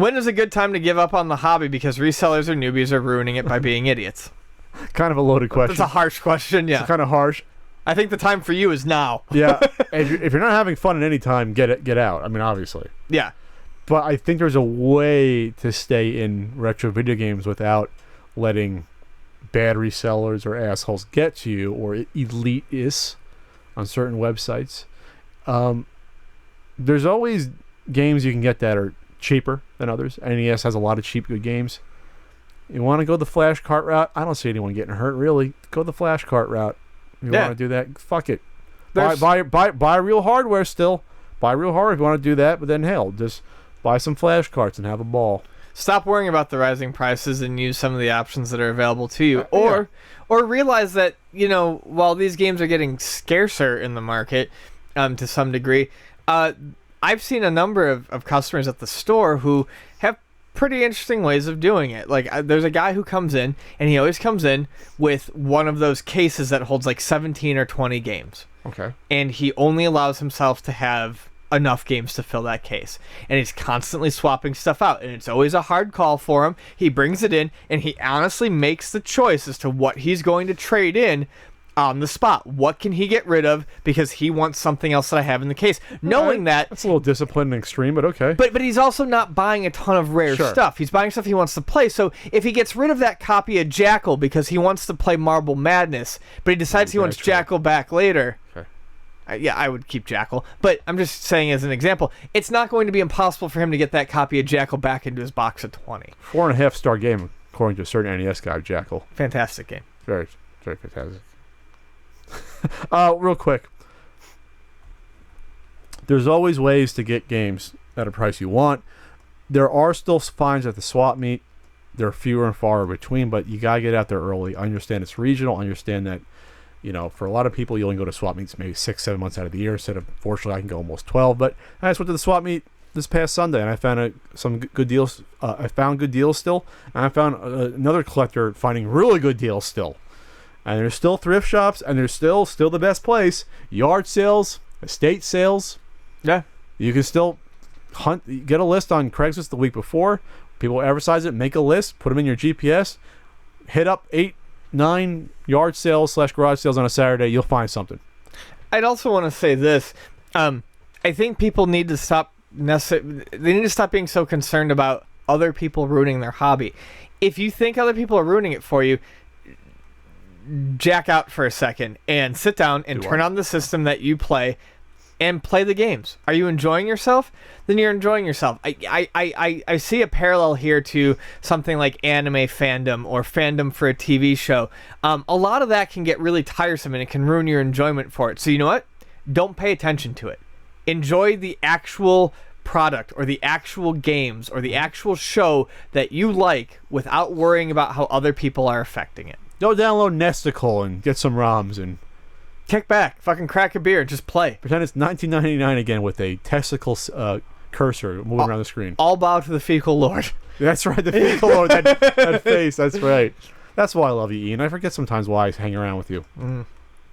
When is a good time to give up on the hobby because resellers or newbies are ruining it by being idiots? Kind of a loaded question. That's a harsh question, yeah. It's kind of harsh. I think the time for you is now. Yeah. If you're not having fun at any time, get out. I mean, obviously. Yeah. But I think there's a way to stay in retro video games without letting bad resellers or assholes get to you, or elitists on certain websites. There's always games you can get that are cheaper than others. NES has a lot of cheap good games. You want to go the flash cart route? I don't see anyone getting hurt, really. Go the flash cart route. You want to do that? Fuck it. Buy real hardware still. Buy real hardware if you want to do that, but then hell, just buy some flash carts and have a ball. Stop worrying about the rising prices and use some of the options that are available to you. Or realize that, while these games are getting scarcer in the market to some degree, I've seen a number of customers at the store who have pretty interesting ways of doing it. Like, there's a guy who comes in, and he always comes in with one of those cases that holds like 17 or 20 games. Okay. And he only allows himself to have enough games to fill that case. And he's constantly swapping stuff out. And it's always a hard call for him. He brings it in, and he honestly makes the choice as to what he's going to trade in on the spot. What can he get rid of because he wants something else that I have in the case, knowing that that's a little disciplined and extreme, but okay. But he's also not buying a ton of rare stuff. He's buying stuff he wants to play. So if he gets rid of that copy of Jackal because he wants to play Marble Madness, but he decides he wants Jackal back later, I would keep Jackal. But I'm just saying as an example, it's not going to be impossible for him to get that copy of Jackal back into his box of 20. 4.5 star game according to a certain NES guy, Jackal. Fantastic game. Very, very fantastic. Real quick. There's always ways to get games at a price you want. There are still finds at the swap meet. They're fewer and far between, but you gotta get out there early. Understand it's regional. Understand that, for a lot of people, you only go to swap meets maybe 6-7 months out of the year. Instead of, fortunately, I can go almost 12. But I just went to the swap meet this past Sunday, and I found some good deals. I found good deals still, and I found another collector finding really good deals still. And there's still thrift shops, and there's still the best place. Yard sales, estate sales. Yeah. You can still get a list on Craigslist the week before. People advertise it, make a list, put them in your GPS, hit up 8-9 yard sales / garage sales on a Saturday, you'll find something. I'd also want to say this. I think people need to stop being so concerned about other people ruining their hobby. If you think other people are ruining it for you, jack out for a second and sit down and turn on the system that you play and play the games. Are you enjoying yourself? Then you're enjoying yourself. I see a parallel here to something like anime fandom or fandom for a TV show. A lot of that can get really tiresome and it can ruin your enjoyment for it. So you know what? Don't pay attention to it. Enjoy the actual product or the actual games or the actual show that you like without worrying about how other people are affecting it. Go download Nesticle and get some ROMs and kick back, fucking crack a beer, and just play. Pretend it's 1999 again with a testicle cursor moving around the screen. All bow to the fecal lord. That's right, the fecal lord, that face, that's right. That's why I love you, Ian. I forget sometimes why I hang around with you.